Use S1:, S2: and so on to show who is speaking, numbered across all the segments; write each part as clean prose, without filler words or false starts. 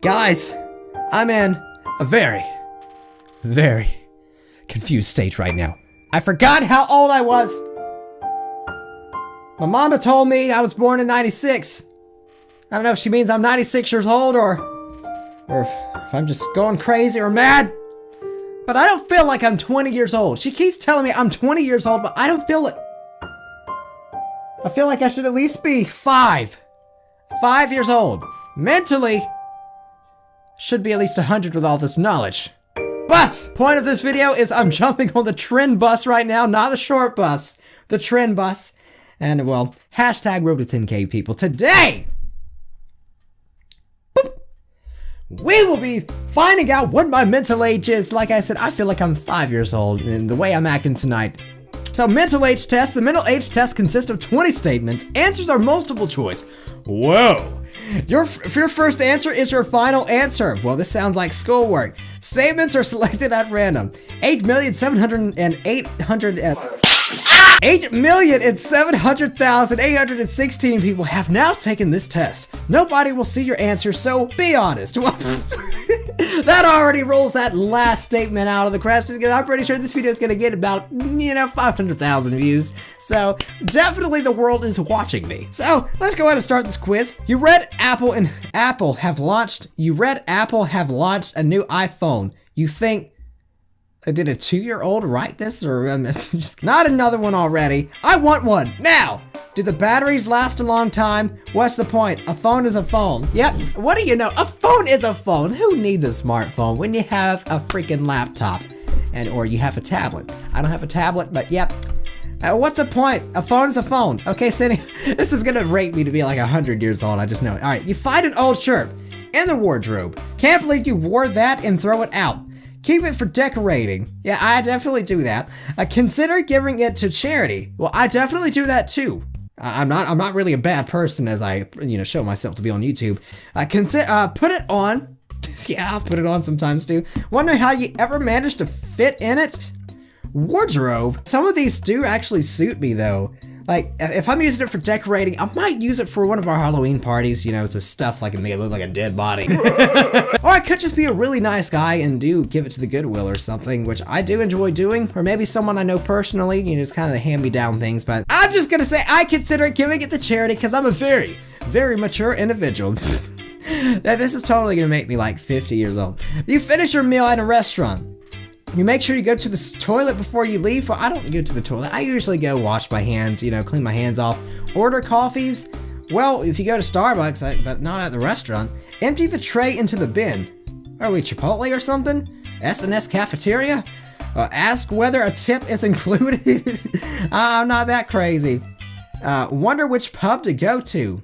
S1: Guys, I'm in a very, very confused state right now. I forgot how old I was. My mama told me I was born in 96. I don't know if she means I'm 96 years old or if I'm just going crazy or mad. But I don't feel like I'm 20 years old. She keeps telling me I'm 20 years old, but I don't feel it. I feel like I should at least be 5 years old. Mentally, should be at least 100 with all this knowledge. But, point of this video is I'm jumping on the trend bus right now, not the short bus, the trend bus. And well, hashtag road to 10K people. Today, we will be finding out what my mental age is. Like I said, I feel like I'm 5 years old in the way I'm acting tonight. So mental age test. The mental age test consists of 20 statements. Answers are multiple choice. Whoa. If your first answer is your final answer. Well, this sounds like schoolwork. Statements are selected at random. 8,700,816 people have now taken this test. Nobody will see your answer, so be honest. Well, that already rolls that last statement out of the question, because I'm pretty sure this video is going to get about, 500,000 views. So definitely the world is watching me. So let's go ahead and start this quiz. You read Apple have launched a new iPhone. You think, did a 2-year-old write this, or just not another one already? I want one now. Do the batteries last a long time? What's the point? A phone is a phone. Yep. What do you know? A phone is a phone. Who needs a smartphone when you have a freaking laptop, or you have a tablet? I don't have a tablet, but yep. What's the point? A phone is a phone. Okay, Cindy, this is gonna rate me to be like 100 years old. I just know it. All right, you find an old shirt in the wardrobe. Can't believe you wore that and throw it out. Keep it for decorating. Yeah, I definitely do that. Consider giving it to charity. Well, I definitely do that too. I'm not really a bad person, as I, show myself to be on YouTube. Put it on. Yeah, I'll put it on sometimes too. Wonder how you ever managed to fit in it? Wardrobe. Some of these do actually suit me though. Like, if I'm using it for decorating, I might use it for one of our Halloween parties, to stuff like and make it look like a dead body. Or I could just be a really nice guy and give it to the Goodwill or something, which I do enjoy doing. Or maybe someone I know personally, just kind of hand me down things. But I'm just gonna say I consider giving it to charity because I'm a very, very mature individual. This is totally gonna make me like 50 years old. You finish your meal at a restaurant. You make sure you go to the toilet before you leave. Well, I don't go to the toilet. I usually go wash my hands, clean my hands off. Order coffees. Well, if you go to Starbucks, but not at the restaurant. Empty the tray into the bin. Are we Chipotle or something? S&S cafeteria? Ask whether a tip is included. I'm not that crazy. Wonder which pub to go to.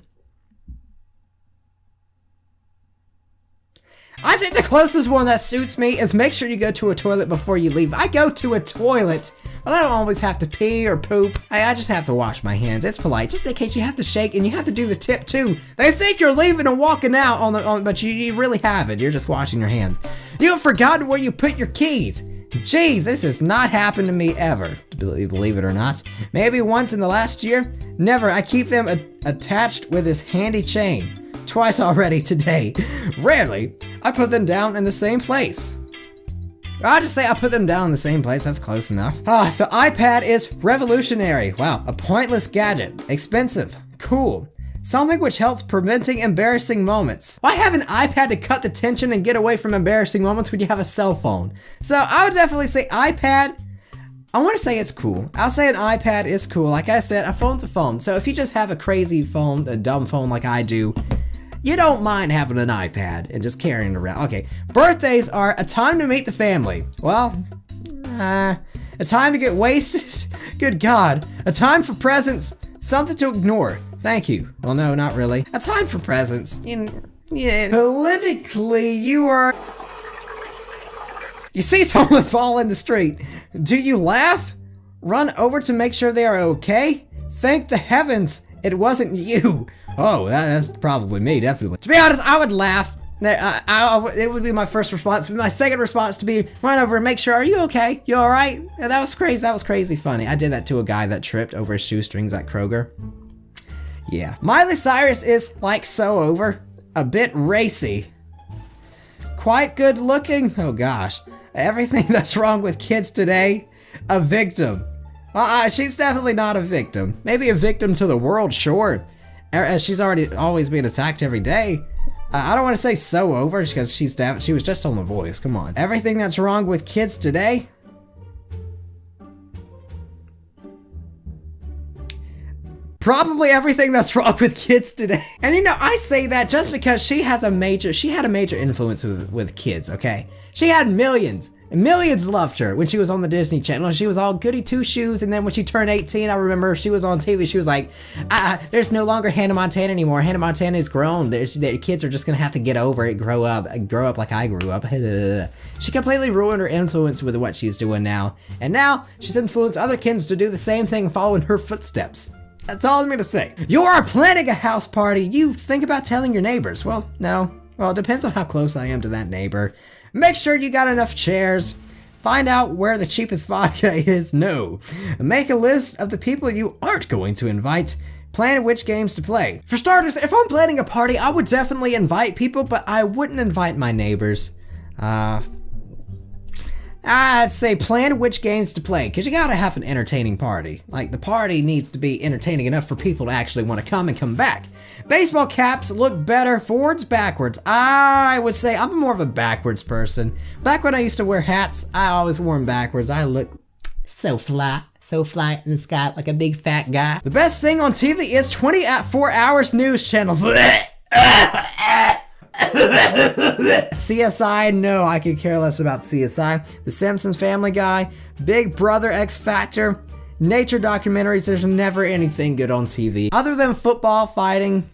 S1: I think the closest one that suits me is make sure you go to a toilet before you leave. I go to a toilet, but I don't always have to pee or poop. I just have to wash my hands. It's polite, just in case you have to shake, and you have to do the tip too. They think you're leaving and walking out but you really haven't. You're just washing your hands. You have forgotten where you put your keys. Jeez, this has not happened to me ever, believe it or not. Maybe once in the last year. Never. I keep them attached with this handy chain. Twice already today. Rarely, I put them down in the same place. I'll just say I put them down in the same place, that's close enough. The iPad is revolutionary. Wow, a pointless gadget. Expensive. Cool. Something which helps preventing embarrassing moments. Why have an iPad to cut the tension and get away from embarrassing moments when you have a cell phone? So I would definitely say iPad. I want to say it's cool. I'll say an iPad is cool. Like I said, a phone's a phone. So if you just have a crazy phone, a dumb phone like I do, you don't mind having an iPad and just carrying it around. Okay, birthdays are a time to meet the family. Well, a time to get wasted. Good God. A time for presents. Something to ignore. Thank you. Well, no, not really. A time for presents. Yeah. Politically, you are... You see someone fall in the street. Do you laugh? Run over to make sure they are okay? Thank the heavens it wasn't you. Oh, that's probably me, definitely. To be honest, I would laugh. It would be my first response. My second response to be run over and make sure, are you okay? You alright? Yeah, that was crazy. That was crazy funny. I did that to a guy that tripped over his shoestrings at Kroger. Yeah. Miley Cyrus is like so over. A bit racy. quite good looking. Oh gosh. Everything that's wrong with kids today, a victim. She's definitely not a victim. Maybe a victim to the world, sure. She's always being attacked every day. I don't want to say so over because she was just on The Voice. Come on. Everything that's wrong with kids today. Probably everything that's wrong with kids today. And you know, I say that just because she had a major influence with kids, okay? She had millions. And millions loved her when she was on the Disney Channel. She was all goody two-shoes, and then when she turned 18, I remember she was on TV. She was like, there's no longer Hannah Montana anymore. Hannah Montana is grown. Their kids are just gonna have to get over it, grow up like I grew up. She completely ruined her influence with what she's doing now. And now, she's influenced other kids to do the same thing, following her footsteps. That's all I'm gonna say. You are planning a house party. You think about telling your neighbors. Well, no. Well, it depends on how close I am to that neighbor. Make sure you got enough chairs. Find out where the cheapest vodka is. No. Make a list of the people you aren't going to invite. Plan which games to play. For starters, if I'm planning a party, I would definitely invite people, but I wouldn't invite my neighbors. I'd say plan which games to play, because you gotta have an entertaining party. Like, the party needs to be entertaining enough for people to actually want to come and come back. Baseball caps look better forwards, backwards. I would say I'm more of a backwards person. Back when I used to wear hats, I always wore them backwards. I look so fly in the sky like a big fat guy. The best thing on TV is 24 hours news channels. CSI, no, I could care less about CSI. The Simpsons, Family Guy, Big Brother, X Factor, nature documentaries. There's never anything good on TV. Other than football, fighting,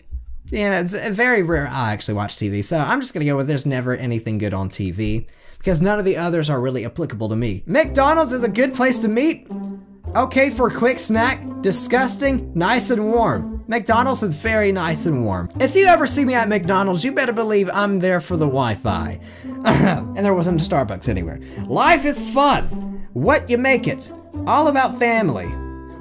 S1: you know, it's very rare I actually watch TV. So I'm just gonna go with there's never anything good on TV, because none of the others are really applicable to me. McDonald's is a good place to meet. Okay for a quick snack. Disgusting, nice and warm. McDonald's is very nice and warm. If you ever see me at McDonald's, you better believe I'm there for the Wi-Fi. And there wasn't a Starbucks anywhere. Life is fun. What you make it. All about family.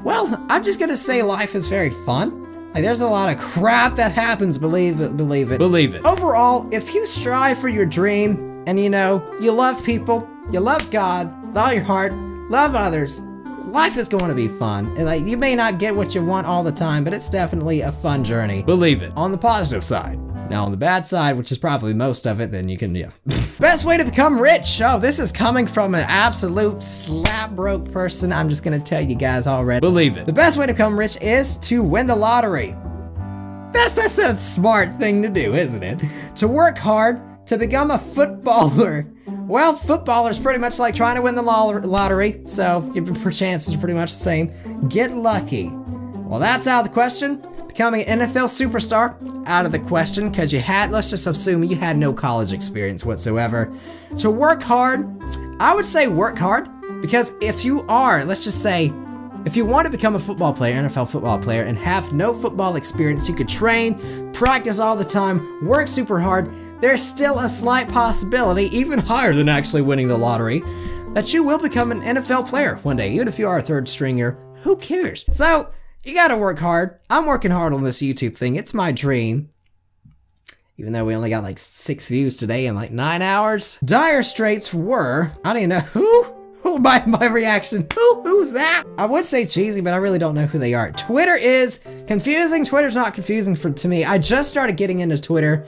S1: Well, I'm just gonna say life is very fun. Like, there's a lot of crap that happens, believe it. Overall, if you strive for your dream, and you know, you love people, you love God, with all your heart, love others, life is going to be fun. And like, you may not get what you want all the time, but it's definitely a fun journey. Believe it. On the positive side. Now on the bad side, which is probably most of it, then you can, yeah. Best way to become rich. Oh, this is coming from an absolute slap broke person. I'm just gonna tell you guys already. Believe it. The best way to become rich is to win the lottery. That's a smart thing to do, isn't it? To work hard, to become a footballer. Well, footballers pretty much like trying to win the lottery, so your chances are pretty much the same. Get lucky. Well, that's out of the question. Becoming an NFL superstar, out of the question, because let's just assume you had no college experience whatsoever. To work hard, I would say work hard, because if you are, let's just say, if you want to become a football player, NFL football player, and have no football experience, you could train, practice all the time, work super hard, there's still a slight possibility, even higher than actually winning the lottery, that you will become an NFL player one day, even if you are a third stringer. Who cares? So, you gotta work hard. I'm working hard on this YouTube thing. It's my dream. Even though we only got like 6 views today in like 9 hours. Dire Straits were, I don't even know who my reaction, who's that? I would say cheesy, but I really don't know who they are. Twitter is confusing. Twitter's not confusing to me. I just started getting into Twitter,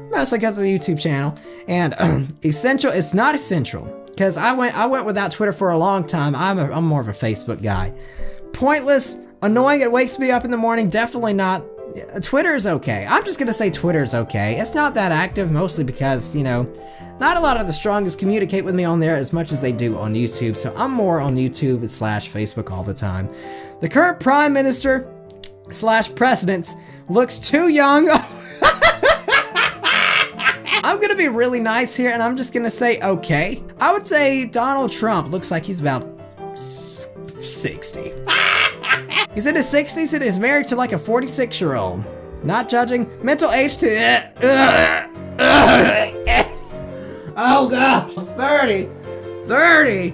S1: mostly because of the YouTube channel. And essential, it's not essential. Because I went without Twitter for a long time. I'm more of a Facebook guy. Pointless, annoying, it wakes me up in the morning, definitely not. Twitter is okay. I'm just gonna say Twitter is okay. It's not that active, mostly because, you know, not a lot of the strongest communicate with me on there as much as they do on YouTube, so I'm more on YouTube / Facebook all the time. The current Prime Minister / President looks too young. I'm gonna be really nice here, and I'm just gonna say okay. I would say Donald Trump looks like he's about 60. He's in his 60s and is married to like a 46-year-old. Not judging. Mental age to... Oh gosh. 30.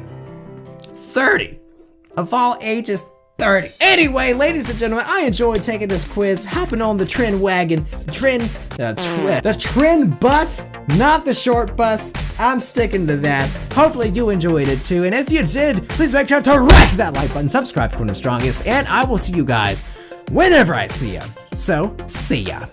S1: Of all ages, 30. Anyway, ladies and gentlemen, I enjoyed taking this quiz, hopping on the trend wagon, the trend bus, not the short bus. I'm sticking to that. Hopefully you enjoyed it too, and if you did, please make sure to whack that like button, subscribe to Corner Strongest, and I will see you guys whenever I see ya. So, see ya.